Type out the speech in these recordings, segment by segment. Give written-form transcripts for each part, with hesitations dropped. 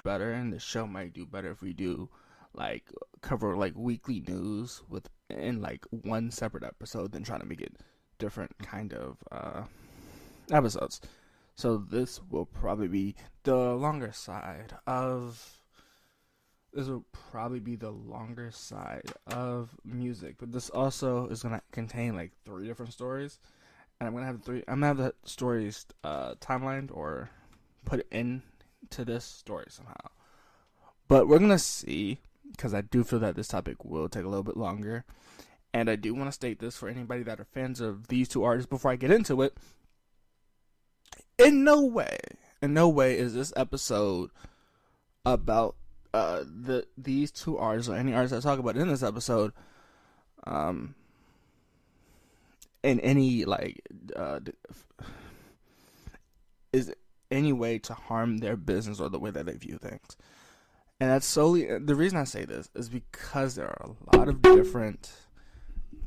better, and the show might do better if we do like cover like weekly news with in like one separate episode than trying to make it different kind of episodes. So this will probably be the longer side of this will probably be the longer side of music, but this also is gonna contain like three different stories, and I'm gonna have the stories timelined or put into this story somehow. But we're gonna see, because I do feel that this topic will take a little bit longer, and I do want to state this for anybody that are fans of these two artists before I get into it. In no way is this episode about these two artists or any artists I talk about in this episode um in any like is any way to harm their business or the way that they view things. And that's solely the reason I say this is because there are a lot of different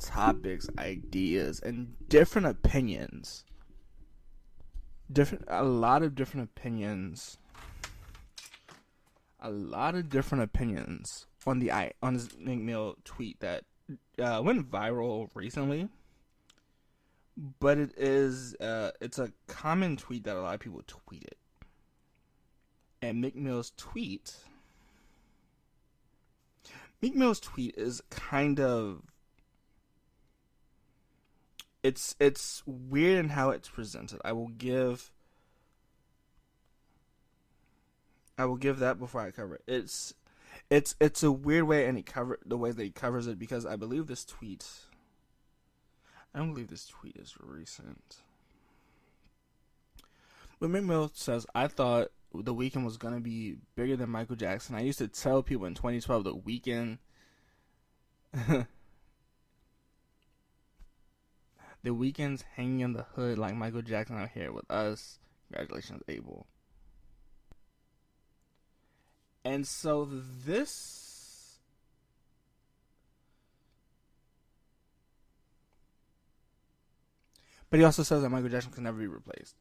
topics, ideas, and different opinions. A lot of different opinions on this Meek Mill tweet that went viral recently, but it's a common tweet that a lot of people tweeted. And Meek Mill's tweet is kind of it's weird in how it's presented. I will give that before I cover it. It's a weird way, and the way that he covers it, because I don't believe this tweet is recent. But Meek Mill says, "I thought the Weeknd was gonna be bigger than Michael Jackson. I used to tell people in 2012 the Weeknd." The Weeknd's hanging in the hood like Michael Jackson out here with us. Congratulations, Abel. And so this but he also says that Michael Jackson can never be replaced.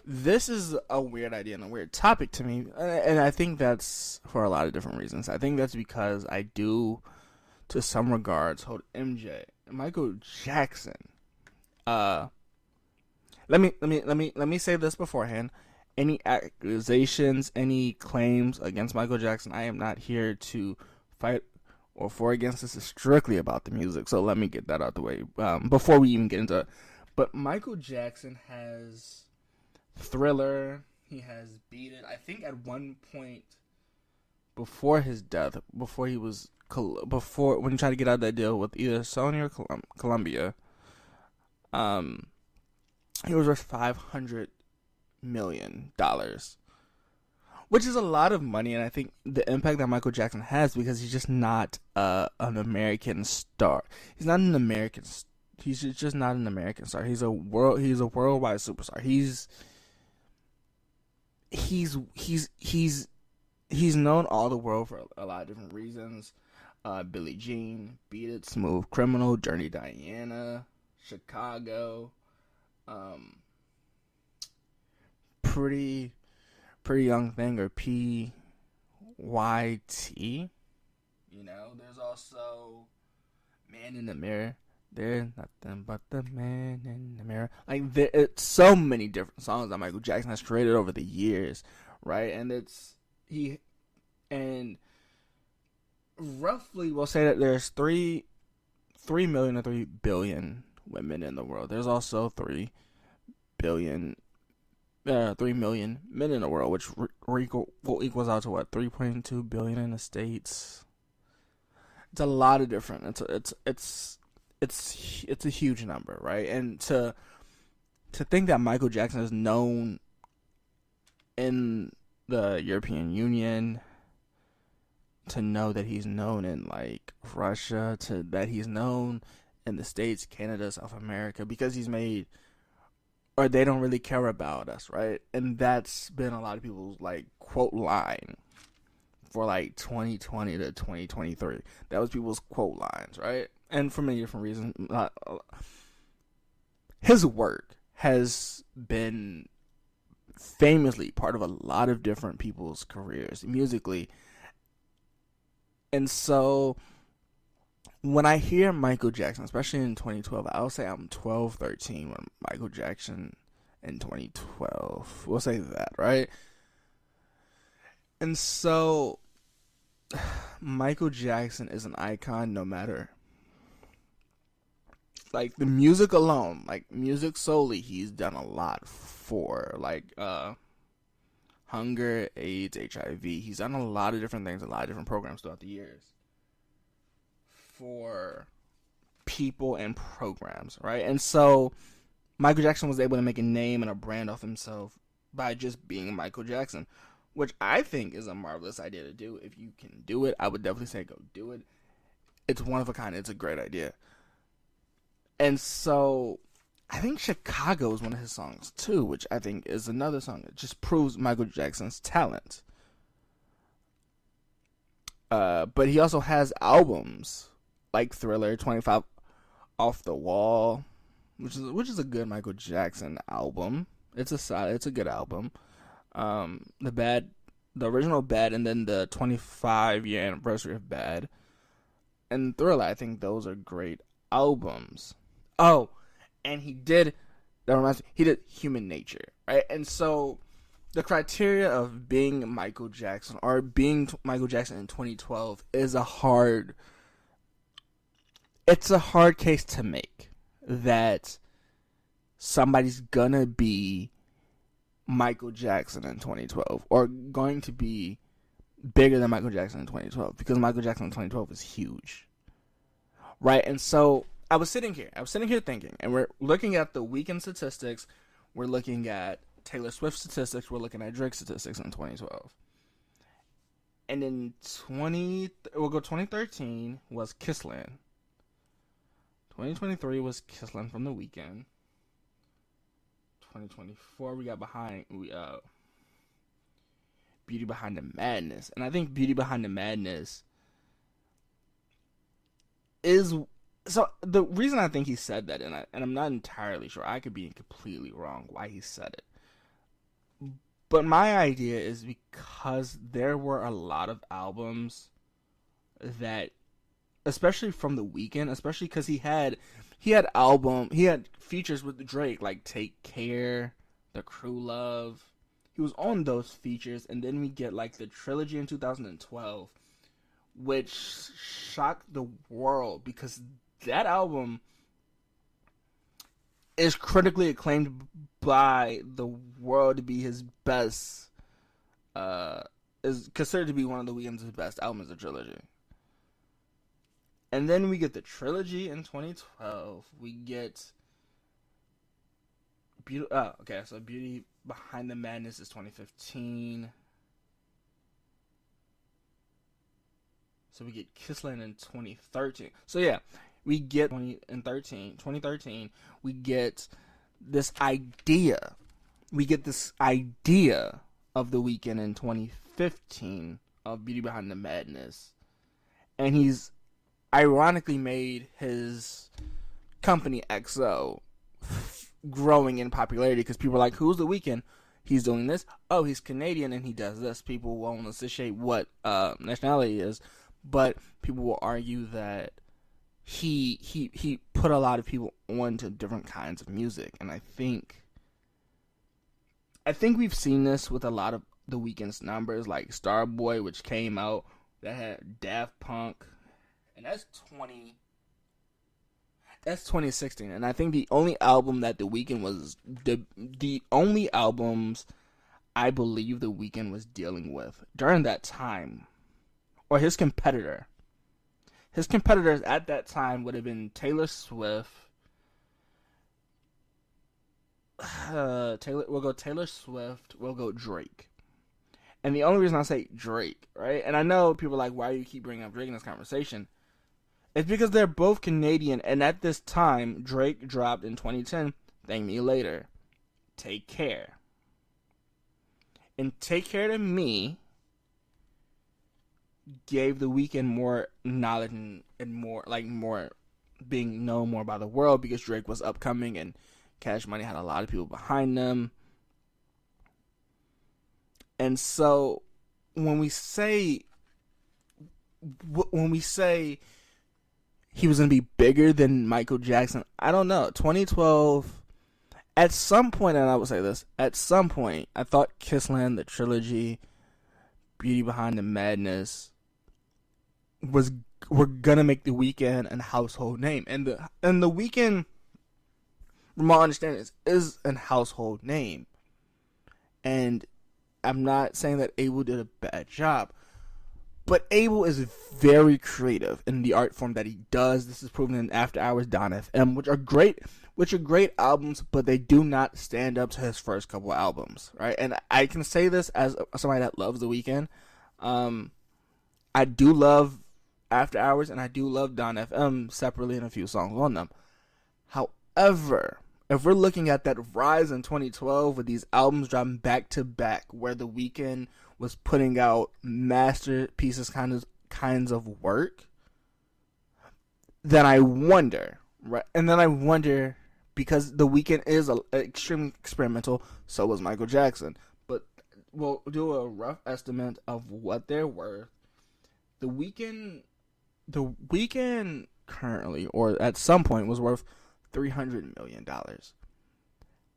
This is a weird idea and a weird topic to me, and I think that's for a lot of different reasons. I think that's because I do, to some regards, hold Michael Jackson. Let me say this beforehand. Any accusations, any claims against Michael Jackson, I am not here to fight or for against. This is strictly about the music. So let me get that out the way before we even get into it. But Michael Jackson has Thriller. He has Beat It. I think at one point before his death, before when he tried to get out of that deal with either Sony or Columbia, he was worth $500 million, which is a lot of money. And I think the impact that Michael Jackson has, because he's just not an American star. He's not an American. He's just not an American star. He's a worldwide superstar. He's known all the world for a lot of different reasons. Billie Jean, Beat It, Smooth Criminal, Journey Diana, Chicago, Pretty Young Thing, or PYT. There's also Man in the Mirror. There's nothing but the man in the mirror. Like, it's so many different songs that Michael Jackson has created over the years, right? And roughly we'll say that there's 3 million to 3 billion women in the world. There's also 3 million men in the world, which equals out to what, 3.2 billion in the States. It's a lot of different. It's a huge number, right? And to think that Michael Jackson is known in the European Union, to know that he's known in like Russia, to that he's known in the States, Canada, South America, because he's made, or they don't really care about us, right? And that's been a lot of people's like quote line for like 2020 to 2023. That was people's quote lines, right? And for many different reasons, his work has been famously part of a lot of different people's careers musically. And so when I hear Michael Jackson, especially in 2012, I'll say I'm 12, 13 when Michael Jackson in 2012. We'll say that, right? And so Michael Jackson is an icon no matter. Like, the music alone, like, music solely, he's done a lot for, like, hunger, AIDS, HIV. He's done a lot of different things, a lot of different programs throughout the years for people and programs, right? And so Michael Jackson was able to make a name and a brand off himself by just being Michael Jackson, which I think is a marvelous idea to do. If you can do it, I would definitely say go do it. It's one of a kind. It's a great idea. And so I think Chicago is one of his songs too, which I think is another song that just proves Michael Jackson's talent. But he also has albums like Thriller, 25 Off the Wall, which is a good Michael Jackson album. It's a good album. The original Bad, and then the 25-year anniversary of Bad, and Thriller. I think those are great albums. Oh, and he did Human Nature, right? And so the criteria of being Michael Jackson or being Michael Jackson in 2012 is a hard case to make, that somebody's gonna be Michael Jackson in 2012 or going to be bigger than Michael Jackson in 2012, because Michael Jackson in 2012 is huge, right? And so I was sitting here thinking, and we're looking at the Weeknd statistics, we're looking at Taylor Swift statistics, we're looking at Drake statistics in 2012. And in 2013 was Kissland. 2023 was Kissland from The Weeknd. 2024 we got Beauty Behind the Madness. And I think Beauty Behind the Madness is... So the reason I think he said that, and I'm not entirely sure, I could be completely wrong why he said it, but my idea is because there were a lot of albums that, especially from The Weeknd, especially because he had features with Drake, like Take Care, The Crew Love. He was on those features, and then we get like the trilogy in 2012, which shocked the world because that album is critically acclaimed by the world to be his best, is considered to be one of The Weeknd's best albums, the trilogy. And then we get the trilogy in 2012. We get Beauty Behind the Madness is 2015. So we get Kissland in 2013. So yeah, we get 2013, we get this idea. We get this idea of The Weeknd in 2015 of Beauty Behind the Madness. And he's ironically made his company XO growing in popularity because people are like, who's The Weeknd? He's doing this. Oh, he's Canadian and he does this. People won't associate what nationality he is, but people will argue that he put a lot of people onto different kinds of music. And I think we've seen this with a lot of The Weeknd's numbers, like Starboy, which came out that had Daft Punk, and that's 2016. And I think the only album that The Weeknd was the only albums I believe The Weeknd was dealing with during that time, or his competitor. His competitors at that time would have been Taylor Swift. We'll go Taylor Swift. We'll go Drake. And the only reason I say Drake, right? And I know people are like, why do you keep bringing up Drake in this conversation? It's because they're both Canadian. And at this time, Drake dropped in 2010, Thank Me Later, Take Care. And Take Care to me gave The Weeknd more knowledge and more being known more by the world, because Drake was upcoming and Cash Money had a lot of people behind them. And so when we say he was going to be bigger than Michael Jackson, I don't know. 2012, at some point, and I would say this, at some point, I thought Kissland, the trilogy, Beauty Behind the Madness, were going to make The Weeknd a household name. And the Weeknd, from my understanding, is a household name. And I'm not saying that Abel did a bad job, but Abel is very creative in the art form that he does. This is proven in After Hours, Don FM, which are great albums, but they do not stand up to his first couple albums, right? And I can say this as somebody that loves The Weeknd. I do love After Hours, and I do love Don FM separately and a few songs on them. However, if we're looking at that rise in 2012 with these albums dropping back to back, where The Weeknd was putting out masterpieces kinds of work, then I wonder, right? And then I wonder, because The Weeknd is extremely experimental, so was Michael Jackson. But we'll do a rough estimate of what they're worth. The Weeknd currently, or at some point, was worth $300 million.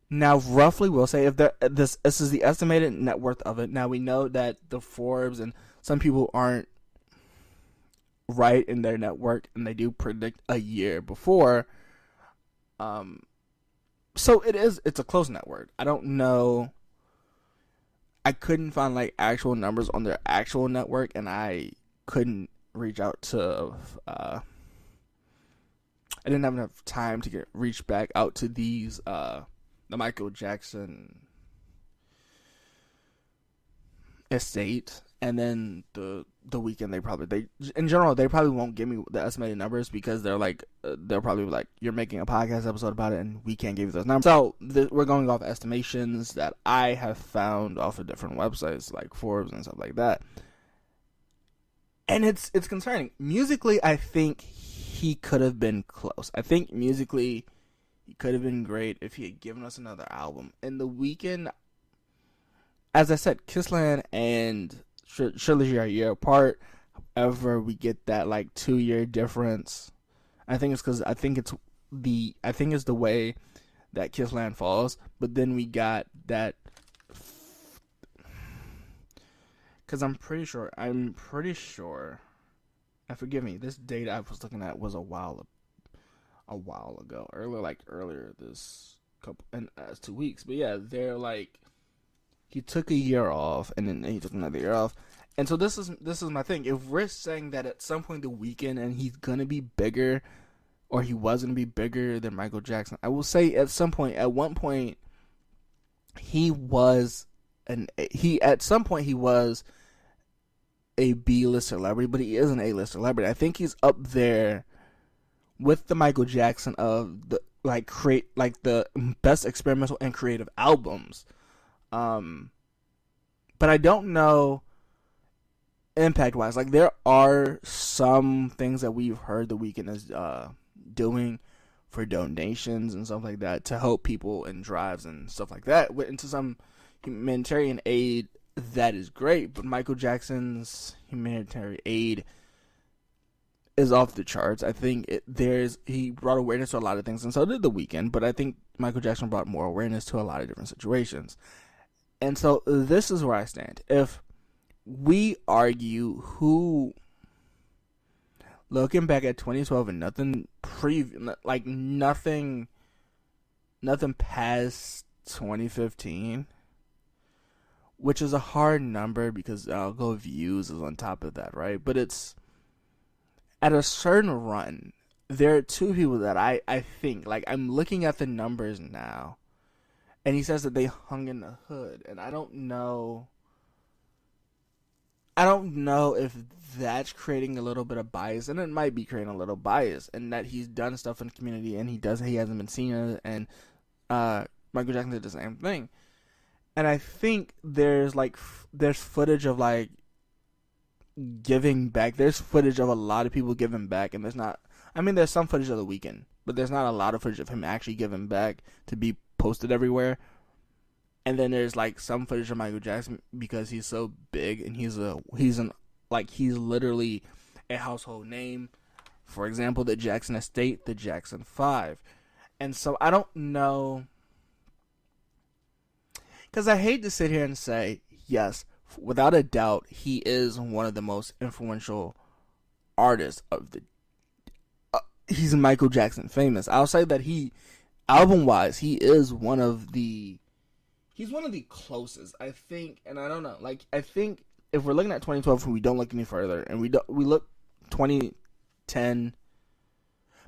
Now, roughly, we'll say if this is the estimated net worth of it. Now, we know that the Forbes and some people aren't right in their net worth, and they do predict a year before. So it's a close net worth. I don't know. I couldn't find like actual numbers on their actual network, and I couldn't reach out to. I didn't have enough time to reach back out to these the Michael Jackson estate, and then the Weeknd. They in general they probably won't give me the estimated numbers, because they're probably like, you're making a podcast episode about it and we can't give you those numbers. So we're going off estimations that I have found off of different websites like Forbes and stuff like that. And it's concerning. Musically, I think he could have been close. I think musically he could have been great if he had given us another album. And The Weeknd, as I said, Kissland and Trilogy are a year apart. However, we get that like 2-year difference. I think it's because it's the way that Kissland falls. But then we got that. Because I'm pretty sure, and forgive me, this date I was looking at was a while ago, earlier this couple, and 2 weeks. But yeah, they're like, he took a year off, and then he took another year off, and so this is my thing. If we're saying that at some point The Weeknd, and he's gonna be bigger, or he was gonna be bigger than Michael Jackson, I will say at one point, he was a B-list celebrity, but he is an A-list celebrity. I think he's up there with the Michael Jackson of the the best experimental and creative albums. But I don't know impact-wise. Like, there are some things that we've heard The Weeknd is doing for donations and stuff like that to help people in drives and stuff like that, into some humanitarian aid. That is great, but Michael Jackson's humanitarian aid is off the charts. I think he brought awareness to a lot of things, and so did The Weeknd, but I think Michael Jackson brought more awareness to a lot of different situations. And so this is where I stand. If we argue looking back at 2012 and nothing past 2015, which is a hard number because I'll go views is on top of that, right? But it's at a certain run, there are two people that I think, like, I'm looking at the numbers now, and he says that they hung in the hood, and I don't know if that's creating a little bit of bias, and it might be creating a little bias, and that he's done stuff in the community and he hasn't been seen, and Michael Jackson did the same thing. And I think there's footage of like giving back. There's footage of a lot of people giving back, and there's some footage of The Weeknd, but there's not a lot of footage of him actually giving back to be posted everywhere. And then there's like some footage of Michael Jackson because he's so big and he's literally a household name. For example, the Jackson Estate, the Jackson 5. And so I don't know, because I hate to sit here and say, yes, without a doubt, he is one of the most influential artists of the. He's Michael Jackson famous. I'll say that album wise, he is one of the. He's one of the closest, I think, and I don't know. Like, I think if we're looking at 2012, we don't look any further, and we look 2010,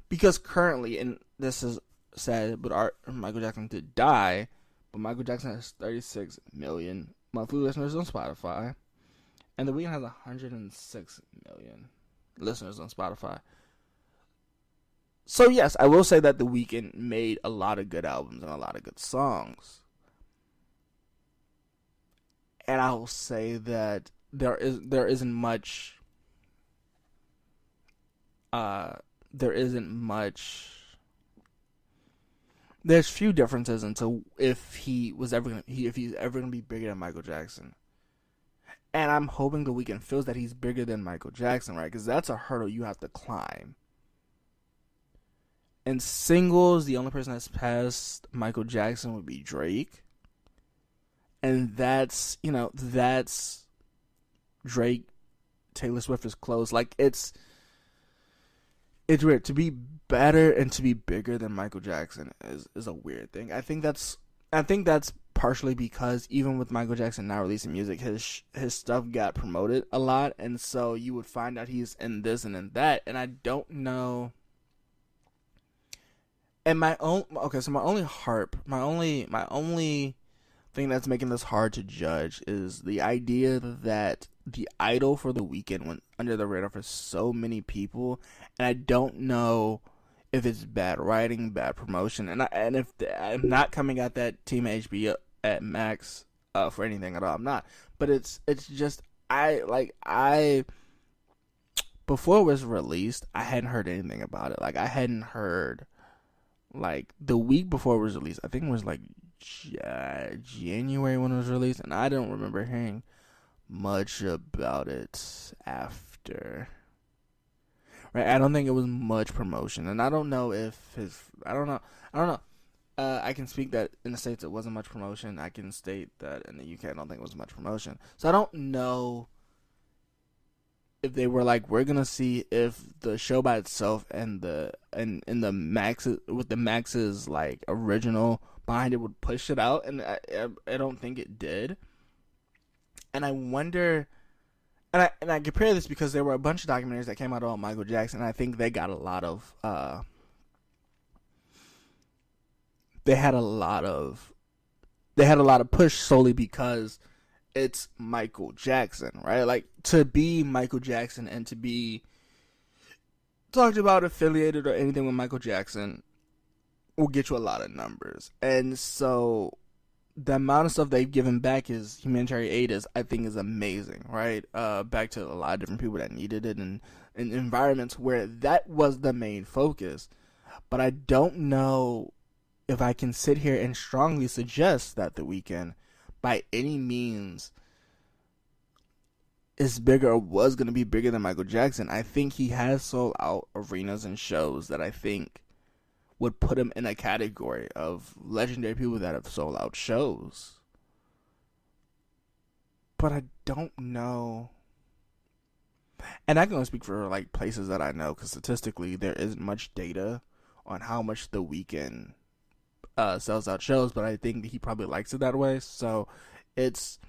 because currently, and this is sad, but Michael Jackson did die, but Michael Jackson has 36 million monthly listeners on Spotify, and The Weeknd has 106 million listeners on Spotify. So yes, I will say that The Weeknd made a lot of good albums and a lot of good songs. And I will say that there isn't much there's few differences into if he's ever gonna be bigger than Michael Jackson. And I'm hoping The Weeknd feels that he's bigger than Michael Jackson, right? Because that's a hurdle you have to climb. In singles, the only person that's passed Michael Jackson would be Drake. And that's Drake, Taylor Swift is close. Like, it's weird. To be better and to be bigger than Michael Jackson is a weird thing. I think that's partially because even with Michael Jackson not releasing music, his stuff got promoted a lot, and so you would find out he's in this and in that, and I don't know. And my only thing that's making this hard to judge is the idea that the idol for The Weeknd went under the radar for so many people, and I don't know if it's bad writing, bad promotion, and I'm not coming at that team at HBO at Max for anything at all. I'm not, but it's just before it was released, I hadn't heard anything about it. Like, I hadn't heard, like, the week before it was released, I think it was like January when it was released, and I don't remember hearing much about it after. Right, I don't think it was much promotion, and I don't know if I don't know. I can speak that in the States it wasn't much promotion. I can state that in the UK I don't think it was much promotion. So I don't know if they were like, we're gonna see if the show by itself and the Max's with the Max's like original behind it would push it out, and I don't think it did. And I wonder, and I compare this because there were a bunch of documentaries that came out about Michael Jackson, and I think they got a lot of they had a lot of push solely because it's Michael Jackson, right? Like, to be Michael Jackson and to be talked about, affiliated, or anything with Michael Jackson will get you a lot of numbers. And so the amount of stuff they've given back, is humanitarian aid, I think is amazing, right? Back to a lot of different people that needed it, and in environments where that was the main focus. But I don't know if I can sit here and strongly suggest that The Weeknd by any means is bigger or was going to be bigger than Michael Jackson. I think he has sold out arenas and shows that I think would put him in a category of legendary people that have sold out shows. But I don't know. And I can only speak for like places that I know, because statistically there isn't much data on how much The Weeknd sells out shows, but I think that he probably likes it that way. So it's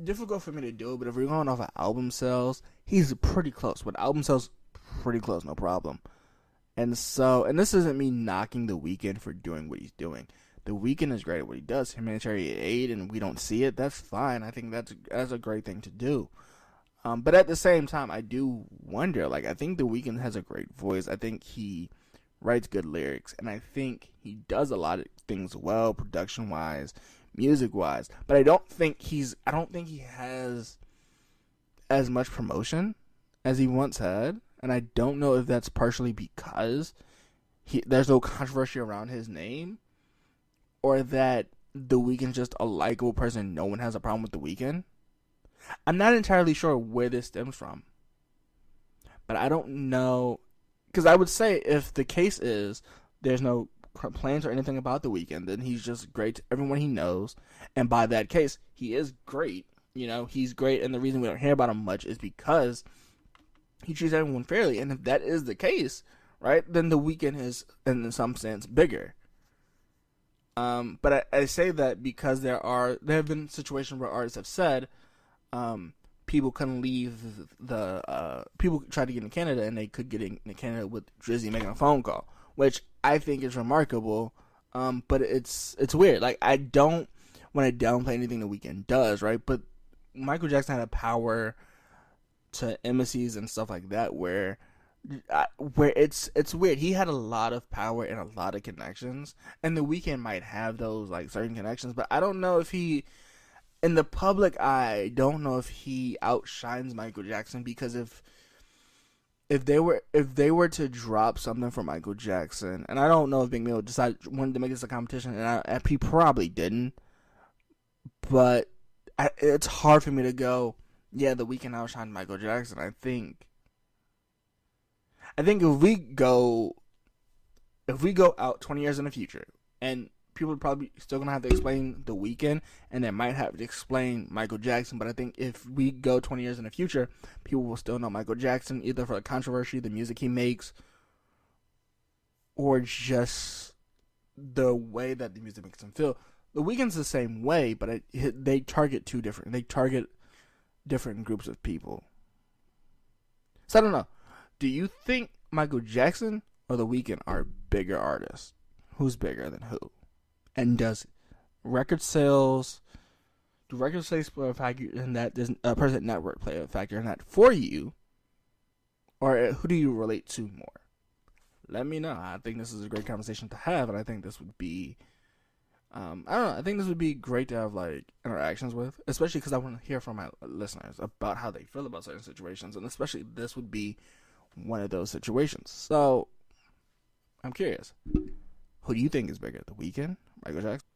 difficult for me to do it, but if we're going off of album sales, he's pretty close. With album sales, pretty close, no problem. And this isn't me knocking The Weeknd for doing what he's doing. The Weeknd is great at what he does. Humanitarian aid, and we don't see it, that's fine. I think that's a great thing to do. But at the same time, I do wonder, like, I think The Weeknd has a great voice. I think he writes good lyrics, and I think he does a lot of things well, production-wise, music-wise. But I don't think he has as much promotion as he once had, and I don't know if that's partially because there's no controversy around his name, or that The Weeknd's just a likable person. No one has a problem with The Weeknd. I'm not entirely sure where this stems from, but I don't know. Because I would say if the case is there's no complaints or anything about The Weeknd, then he's just great to everyone he knows. And by that case, he is great. He's great, and the reason we don't hear about him much is because he treats everyone fairly. And if that is the case, right, then The Weeknd is, in some sense, bigger. But I say that because there have been situations where artists have said, people couldn't leave people tried to get in Canada and they could get in Canada with Drizzy making a phone call, which I think is remarkable. But it's weird. Like, I don't want to downplay anything The Weeknd does, right? But Michael Jackson had a power to embassies and stuff like that where it's weird. He had a lot of power and a lot of connections, and The Weeknd might have those like certain connections, but I don't know if he, in the public eye, don't know if he outshines Michael Jackson, because if they were to drop something for Michael Jackson, and I don't know if Big Meal wanted to make this a competition, and he probably didn't, but it's hard for me to go, yeah, The Weeknd outshined Michael Jackson. I think if we go out 20 years in the future, and people are probably still gonna have to explain The Weeknd, and they might have to explain Michael Jackson. But I think if we go 20 years in the future, people will still know Michael Jackson, either for the controversy, the music he makes, or just the way that the music makes him feel. The Weeknd's the same way, but they target different groups of people. So I don't know. Do you think Michael Jackson or The Weeknd are bigger artists? Who's bigger than who? And do record sales play a factor in that? Does a present network play a factor in that for you? Or who do you relate to more? Let me know. I think this is a great conversation to have, and I think this would be I don't know. I think this would be great to have like interactions with, especially because I want to hear from my listeners about how they feel about certain situations, and especially this would be one of those situations. So I'm curious, who do you think is bigger, The Weeknd, Michael Jackson?